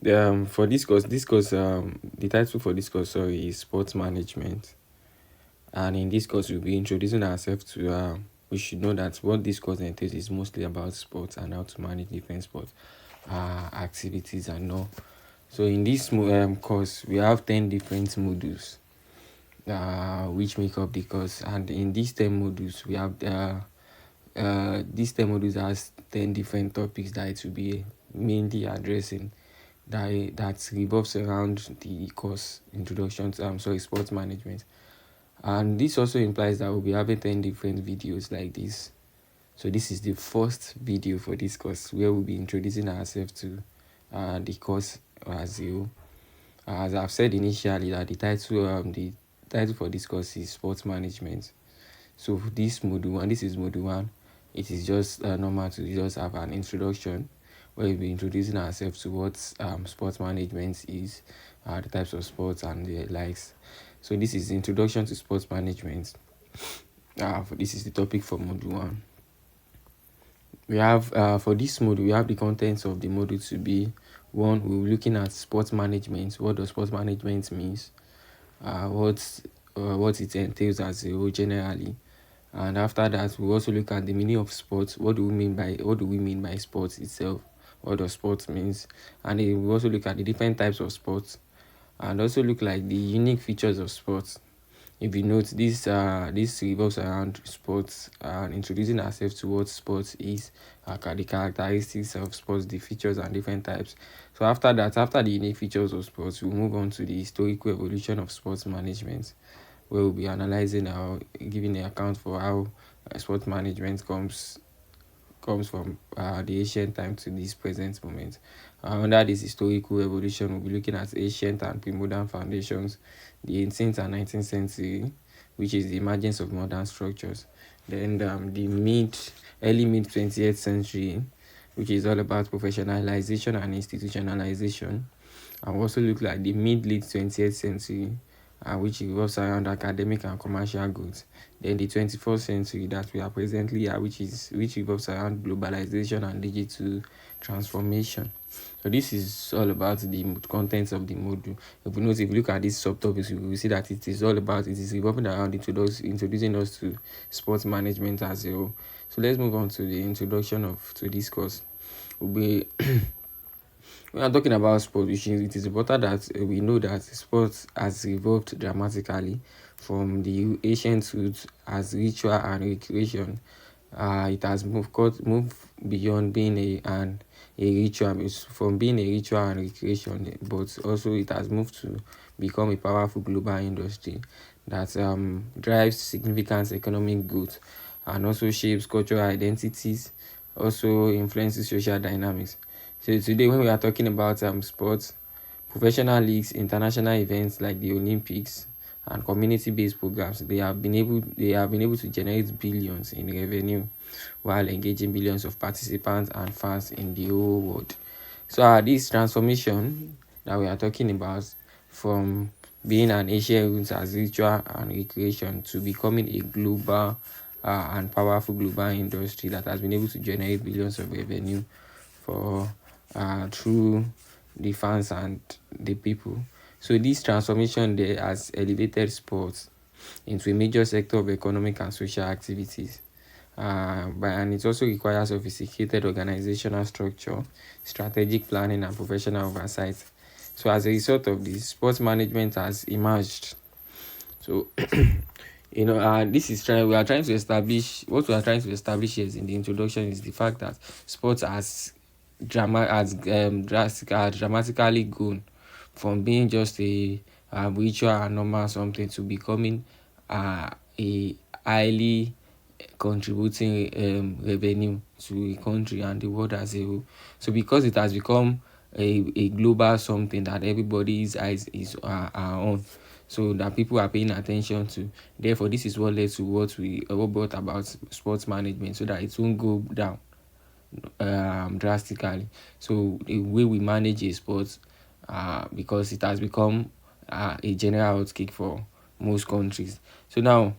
For the title for this course, sorry, is sports management. And in this course, we'll be introducing ourselves to. We should know that what this course entails is mostly about sports and how to manage different sports activities and all. So in this course, we have 10 different modules which make up the course, and in these 10 modules, we have these 10 modules has 10 different topics that it will be mainly addressing that revolves around the course introduction to sports management. And this also implies that we'll be having 10 different videos like this. So this is the first video for this course where we'll be introducing ourselves to the course as a whole. As I've said initially, that the title for this course is sports management. So this module one, this is module one. It is just normal to just have an introduction where we'll be introducing ourselves to what sports management is, the types of sports and the likes. So this is the introduction to sports management. This is the topic for module one. We have for this module, we have the contents of the module to be one. We're looking at sports management. What does sports management means? What it entails as a whole generally. And after that, we also look at the meaning of sports. What do we mean by sports itself? What does sports means? And then we also look at the different types of sports, and also look like the unique features of sports. If you note, this revolves around sports and introducing ourselves to what sports is, the characteristics of sports, the features and different types. So after that, after the unique features of sports, we'll move on to the historical evolution of sports management, where we'll be analyzing or giving an account for how sports management comes from the ancient time to this present moment. Under this historical evolution, we'll be looking at ancient and pre-modern foundations, the 18th and 19th century, which is the emergence of modern structures. Then the early mid 20th century, which is all about professionalization and institutionalization. And also look like the mid late 20th century, which revolves around academic and commercial goods. Then the 21st century that we are presently at, which revolves around globalization and digital transformation. So this is all about the contents of the module. If you look at these subtopics, we will see that it is revolving around introducing us to sports management as a whole. So let's move on to the introduction to this course. We'll be when I'm talking about sports, it is important that we know that sports has evolved dramatically from the ancient roots as ritual and recreation. It has moved beyond being a ritual, from being a ritual and recreation, but also it has moved to become a powerful global industry that drives significant economic growth and also shapes cultural identities, also influences social dynamics. So today, when we are talking about sports, professional leagues, international events like the Olympics, and community-based programs, they have been able to generate billions in revenue while engaging billions of participants and fans in the whole world. So this transformation that we are talking about, from being an Asian roots as ritual and recreation to becoming a global and powerful global industry that has been able to generate billions of revenue for through the fans and the people. So this transformation there has elevated sports into a major sector of economic and social activities. And it also requires sophisticated organizational structure, strategic planning, and professional oversight. So as a result of this, sports management has emerged. So this is we are trying to establish what we are trying to establish here in the introduction is the fact that sports has dramatically grown from being just a ritual and normal something to becoming a highly contributing revenue to a country and the world as a whole. So because it has become a global something that everybody's eyes is are on, so that people are paying attention to. Therefore, this is what led to what brought about sports management, so that it won't go down drastically. So the way we manage a sport, because it has become a general outkick for most countries. So now,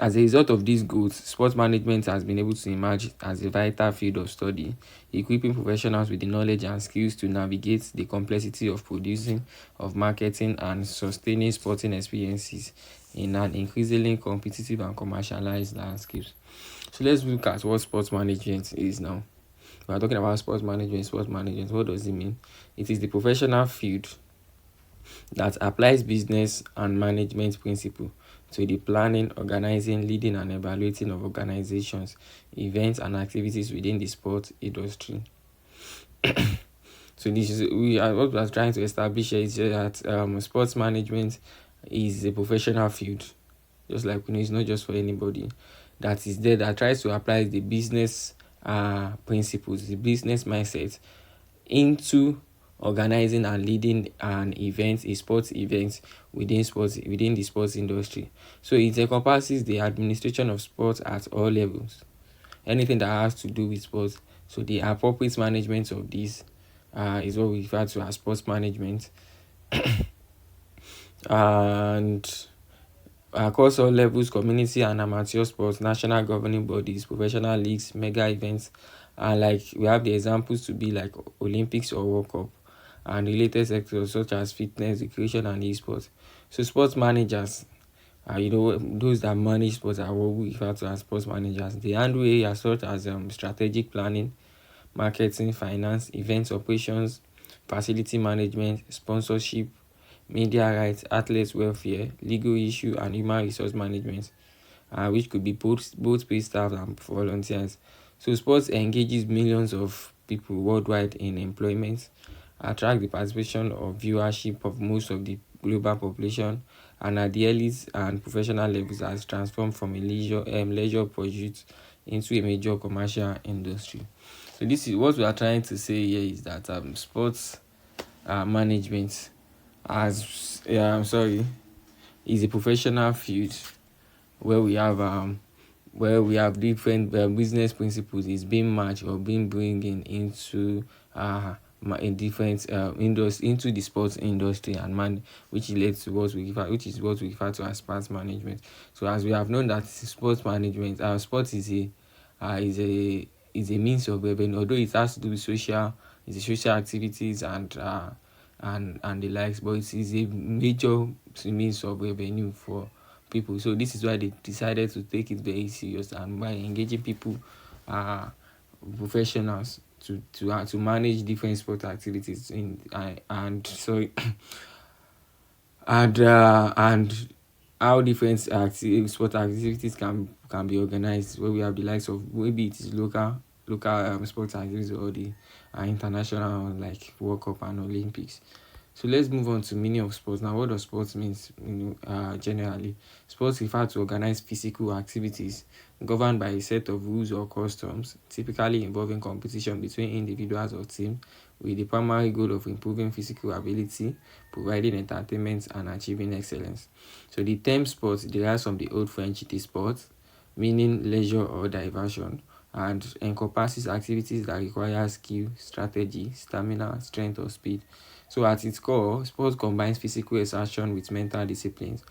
As a result of these goals, sports management has been able to emerge as a vital field of study, equipping professionals with the knowledge and skills to navigate the complexity of producing, of marketing, and sustaining sporting experiences in an increasingly competitive and commercialized landscape. So let's look at what sports management is now. We are talking about sports management. Sports management, what does it mean? It is the professional field that applies business and management principle to the planning, organizing, leading, and evaluating of organizations, events, and activities within the sports industry. So this is what we are trying to establish here is that sports management is a professional field, just like it's not just for anybody. That is there that tries to apply the business principles, the business mindset into organizing and leading an event, a sports event within the sports industry. So it encompasses the administration of sports at all levels, anything that has to do with sports. So the appropriate management of this is what we refer to as sports management. And across all levels, community and amateur sports, national governing bodies, professional leagues, mega events, and like we have the examples to be like Olympics or World Cup, and related sectors such as fitness, recreation, and esports. So sports managers, those that manage sports are what we refer to as sports managers. They handle areas such as strategic planning, marketing, finance, events operations, facility management, sponsorship, media rights, athletes welfare, legal issue, and human resource management, which could be both paid staff and volunteers. So sports engages millions of people worldwide in employment, attract the participation of viewership of most of the global population, and at the elite and professional levels has transformed from a leisure pursuit into a major commercial industry. So this is what we are trying to say here is that sports management is a professional field where we have different business principles is being matched or being bringing into in different industry into the sports industry and which leads to which is what we refer to as sports management. So as we have known that sports management sports is a means of revenue, although it has to do with social activities and the likes, but it is a major means of revenue for people. So this is why they decided to take it very serious and by engaging people, professionals to manage different sport activities in and so and how different sport activities can be organized, where we have the likes of maybe it is local sports activities or the international like World Cup and Olympics. So let's move on to meaning of sports. Now, what does sports means generally? Sports refer to organized physical activities governed by a set of rules or customs, typically involving competition between individuals or teams, with the primary goal of improving physical ability, providing entertainment, and achieving excellence. So the term sports derives from the Old French sport, meaning leisure or diversion, and encompasses activities that require skill, strategy, stamina, strength, or speed. So at its core, sports combines physical exertion with mental disciplines,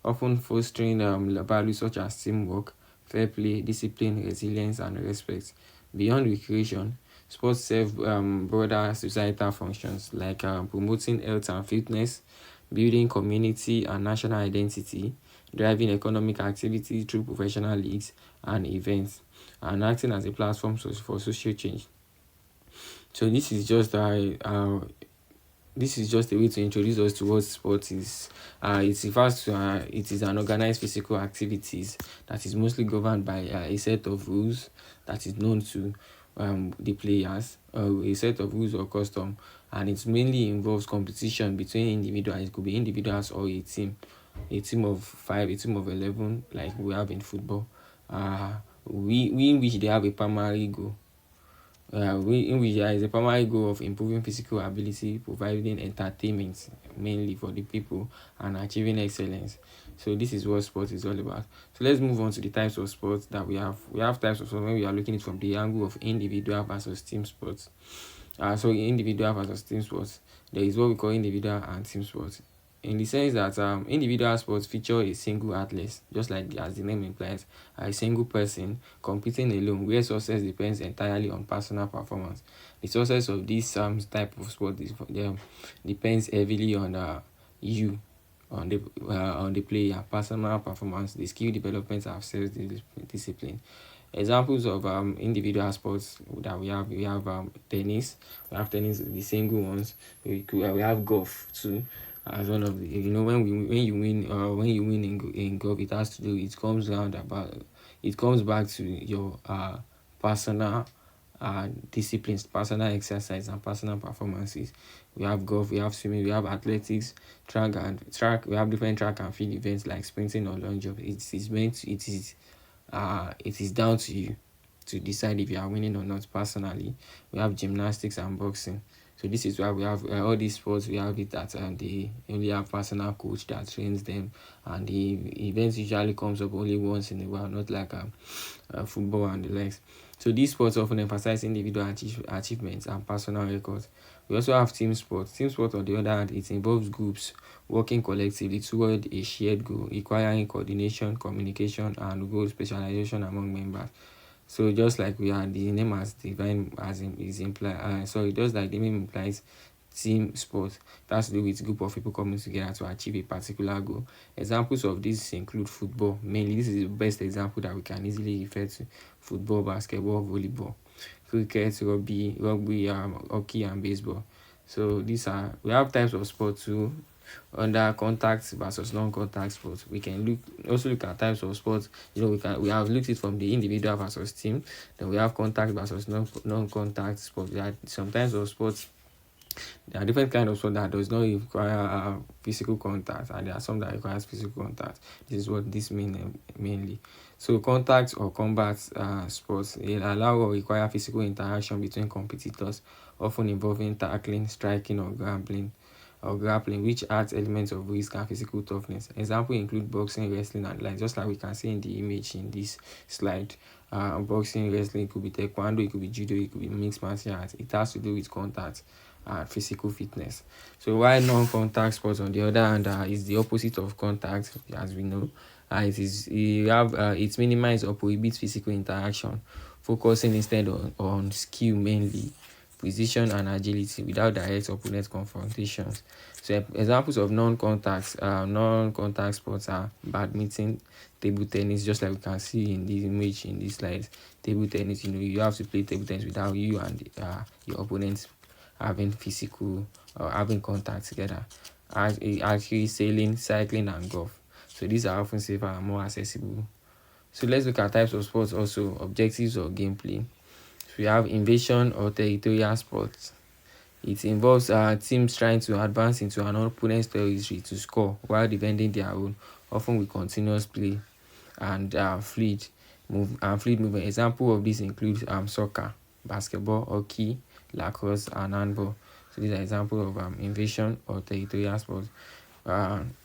often fostering values such as teamwork, fair play, discipline, resilience, and respect. Beyond recreation, sports serve broader societal functions like promoting health and fitness, building community and national identity, driving economic activity through professional leagues and events, and acting as a platform for social change. So this is just a way to introduce us to what sport is. It refers to it is an organized physical activities that is mostly governed by a set of rules that is known to the players, a set of rules or custom, and it mainly involves competition between individuals. It could be individuals or a team of 5, a team of 11, like we have in football. We in which they have a primary goal, in which there is a primary goal of improving physical ability, providing entertainment mainly for the people, and achieving excellence. So this is what sport is all about. So let's move on to the types of sports that we have. We have types of sports when we are looking at it from the angle of individual versus team sports. So individual versus team sports, there is what we call individual and team sports. in the sense that individual sports feature a single athlete, just like as the name implies, a single person competing alone, where success depends entirely on personal performance. The success of this type of sport depends heavily on you, on the player, personal performance, the skill development, and self discipline. Examples of individual sports that we have tennis. We have tennis, the single ones. We have golf too, as one of the, when you win in golf, it has to do, it comes back to your personal disciplines, personal exercise, and personal performances. We have golf, we have swimming, we have athletics, track. We have different track and field events like sprinting or long jump. It is down to you to decide if you are winning or not. Personally, we have gymnastics and boxing. So this is why we have all these sports. We have it that they only have personal coach that trains them, and the events usually comes up only once in a while, not like football and the likes. So these sports often emphasize individual achievements and personal records. We also have team sports. Team sport, on the other hand, it involves groups working collectively toward a shared goal, requiring coordination, communication, and goal specialization among members. So just like we are, the name as divine as in, is implied. Sorry, just like the name implies, team sport. That's to do with group of people coming together to achieve a particular goal. Examples of this include football. Mainly, this is the best example that we can easily refer to: football, basketball, volleyball, cricket, rugby, hockey, and baseball. So we have types of sport too. Under contact versus non-contact sports, we can look at types of sports. We have looked it from the individual versus team. Then we have contact versus non-contact sports. There are some types of sports. There are different kinds of sport that does not require physical contact, and there are some that requires physical contact. This is what this means mainly. So contact or combat sports, they allow or require physical interaction between competitors, often involving tackling, striking, or grappling, which adds elements of risk and physical toughness. Examples include boxing, wrestling, and like just like we can see in the image in this slide. Boxing, wrestling, it could be taekwondo, it could be judo, it could be mixed martial arts. It has to do with contact and physical fitness. So while non-contact sports, on the other hand, is the opposite of contact, as we know. It minimizes or prohibits physical interaction, focusing instead on skill mainly, precision and agility without direct opponent confrontations. So examples of non-contact sports are badminton, table tennis, just like we can see in this image in this slide. Table tennis, you have to play table tennis without you and your opponents having physical or having contact together. Actually, sailing, cycling, and golf. So these are often safer and more accessible. So let's look at types of sports also, objectives or gameplay. So we have invasion or territorial sports. It involves teams trying to advance into an opponent's territory to score while defending their own, often with continuous play and fluid movement. Example of this includes soccer, basketball, hockey, lacrosse, and handball. So these are examples of invasion or territorial sports.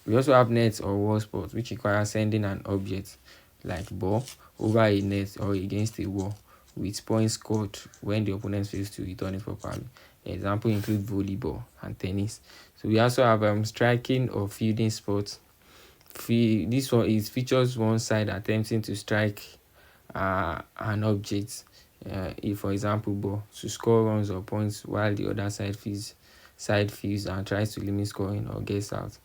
We also have nets or wall sports, which require sending an object like ball over a net or against a wall, with points scored when the opponent fails to return it properly. Example include volleyball and tennis. So we also have striking or fielding sports. This one features one side attempting to strike an object, if for example ball, to score runs or points, while the other side fields and tries to limit scoring or gets out.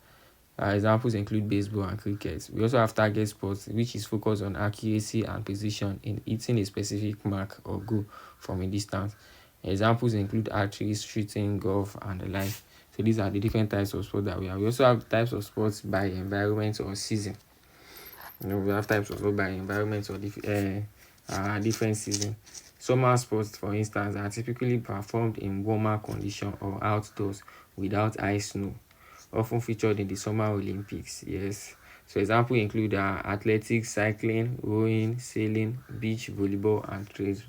Examples include baseball and cricket. We also have target sports, which is focused on accuracy and precision in hitting a specific mark or goal from a distance. Examples include archery, shooting, golf, and the like. So these are the different types of sports that we have. We also have types of sports by environment or season. We have types of sports by environment or different season. Summer sports, for instance, are typically performed in warmer conditions or outdoors without ice snow, often featured in the Summer Olympics. Yes. So examples include athletics, cycling, rowing, sailing, beach volleyball, and trade,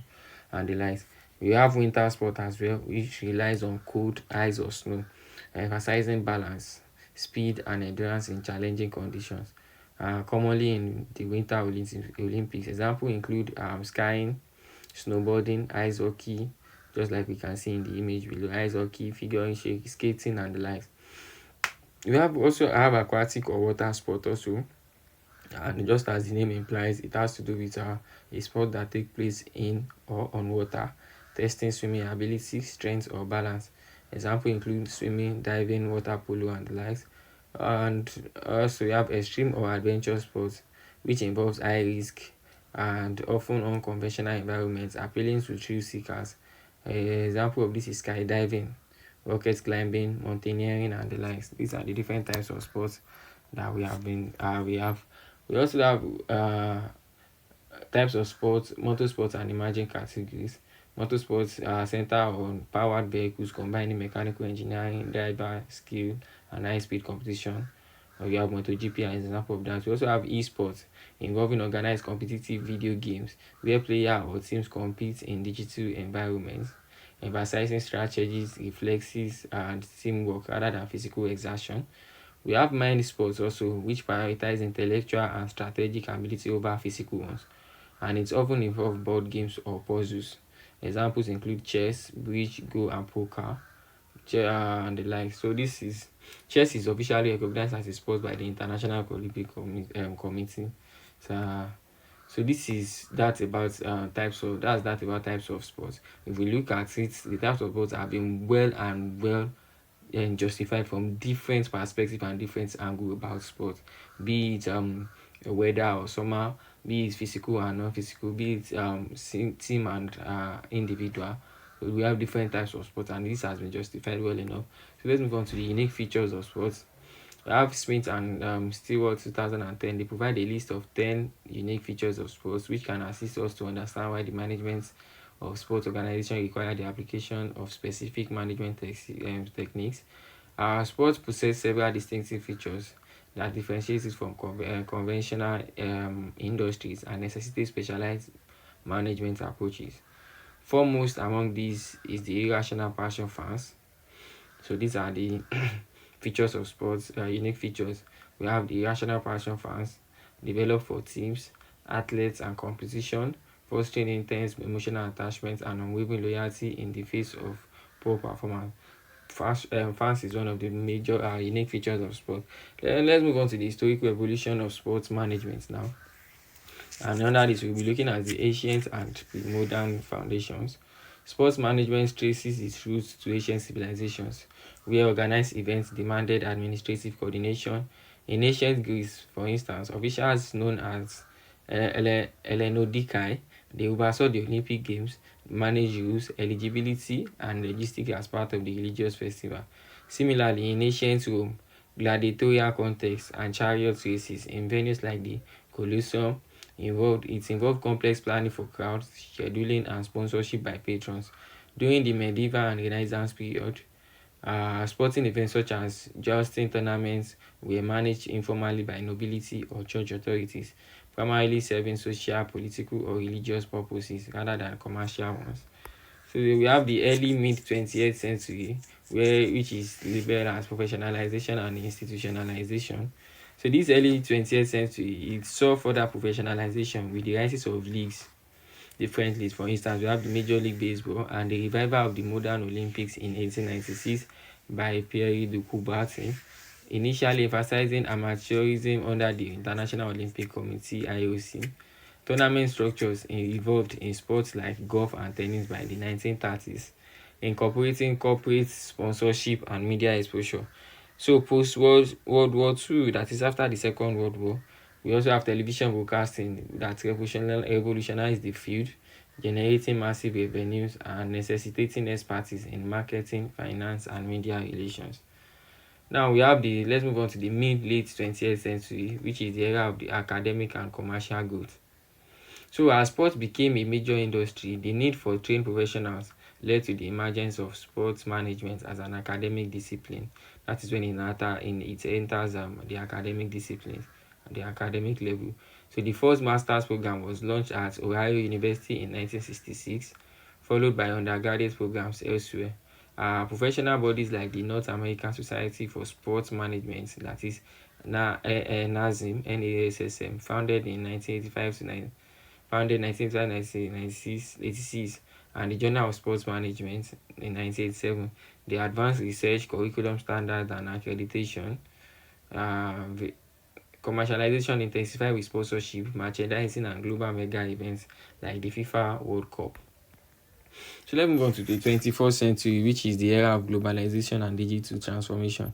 and the likes. We have winter sport as well, which relies on cold, ice, or snow, emphasizing balance, speed, and endurance in challenging conditions. Commonly in the Winter Olympics, examples include skiing, snowboarding, ice hockey, just like we can see in the image below, ice hockey, figure skating, and the likes. We have also have aquatic or water sport also, and just as the name implies, it has to do with a sport that takes place in or on water, testing swimming ability, strength, or balance. Example include swimming, diving, water polo, and the likes. And also we have extreme or adventure sports, which involves high risk and often unconventional environments, appealing to thrill seekers. Example of this is skydiving, rocket climbing, mountaineering, and the likes. These are the different types of sports that we have. We also have types of sports, motorsports and emerging categories. Motorsports are center on powered vehicles combining mechanical engineering, driver skill, and high-speed competition. We have MotoGP as an example of that. We also have esports involving organized competitive video games where players or teams compete in digital environments, emphasizing strategies, reflexes, and teamwork rather than physical exertion. We have mind sports also, which prioritize intellectual and strategic ability over physical ones, and it often involves board games or puzzles. Examples include chess, bridge, go, and poker, and the like. So this is chess is officially recognized as a sport by the International Olympic Committee. So, so this is that's that about types of sports. If we look at it, the types of sports have been well and justified from different perspective and different angle about sport, be it weather or summer, be it physical and non-physical, be it team and individual. So we have different types of sports, and this has been justified well enough. So let's move on to the unique features of sports. We have Smith and Stewart 2010. They provide a list of 10 unique features of sports which can assist us to understand why the management of sports organization require the application of specific management techniques. Sports possess several distinctive features that differentiates it from conventional industries and necessitate specialized management approaches. Foremost among these is the irrational passion fans. So these are the features of sports, unique features. We have the irrational passion fans developed for teams, athletes, and competition, fostering intense emotional attachment and unwavering loyalty in the face of poor performance. Fans is one of the major unique features of sport. Then let's move on to the historical evolution of sports management now. And under this, we'll be looking at the ancient and modern foundations. Sports management traces its roots to ancient civilizations, where organized events demanded administrative coordination. In ancient Greece, for instance, officials known as Hellenodikai, they oversaw the Olympic Games, managed rules, eligibility, and logistics as part of the religious festival. Similarly, in ancient Rome, gladiatorial contests and chariot races in venues like the Colosseum involved complex planning for crowds, scheduling, and sponsorship by patrons. During the medieval and Renaissance period, sporting events such as jousting tournaments were managed informally by nobility or church authorities, primarily serving social, political, or religious purposes rather than commercial ones. So we have the early mid 20th century, which is labeled as professionalization and institutionalization. So this early 20th century, it saw further professionalization with the rise of leagues, different leagues. For instance, we have the Major League Baseball and the revival of the modern Olympics in 1896 by Pierre de Coubertin, initially emphasizing amateurism under the International Olympic Committee (IOC). Tournament structures evolved in sports like golf and tennis by the 1930s, incorporating corporate sponsorship and media exposure. So post World War II, that is after the Second World War, we also have television broadcasting that revolutionized the field, generating massive revenues and necessitating expertise in marketing, finance, and media relations. Now we have the let's move on to the mid late 20th century, which is the era of the academic and commercial growth. So as sports became a major industry, the need for trained professionals led to the emergence of sports management as an academic discipline. That is when it enters the academic disciplines at the academic level. So the first master's program was launched at Ohio University in 1966, followed by undergraduate programs elsewhere. Professional bodies like the North American Society for Sports Management, that is NASM, NASSM, founded 1985 to 1986, and the Journal of Sports Management in 1987. the advanced research, curriculum standards, and accreditation. The commercialization intensified with sponsorship, merchandising, and global mega events like the FIFA World Cup. So let's move on to the 21st century, which is the era of globalization and digital transformation.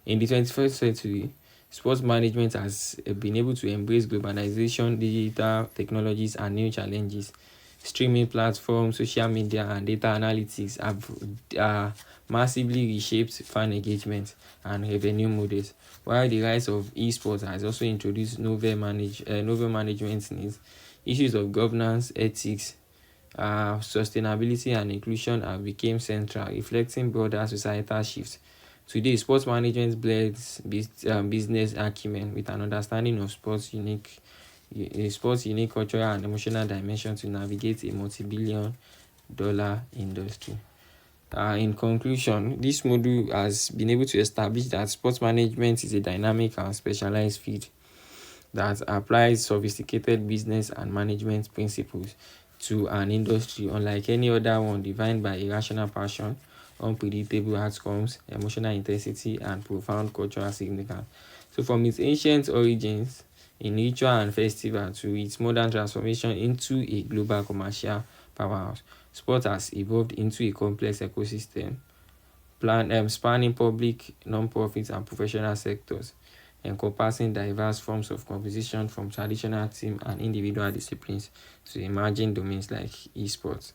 In the 21st century, sports management has been able to embrace globalization, digital technologies, and new challenges. Streaming platforms, social media, and data analytics have massively reshaped fan engagement and revenue models, while the rise of esports has also introduced novel management needs. Issues of governance, ethics, sustainability and inclusion have become central, reflecting broader societal shifts. Today, sports management blends business acumen with an understanding of sports unique cultural and emotional dimension to navigate a multi-billion-dollar industry. In conclusion, this module has been able to establish that sports management is a dynamic and specialized field that applies sophisticated business and management principles to an industry unlike any other one, defined by irrational passion, unpredictable outcomes, emotional intensity, and profound cultural significance. So, from its ancient origins in ritual and festival to its modern transformation into a global commercial powerhouse, sport has evolved into a complex ecosystem spanning public, non-profit, and professional sectors, encompassing diverse forms of competition from traditional team and individual disciplines to emerging domains like esports.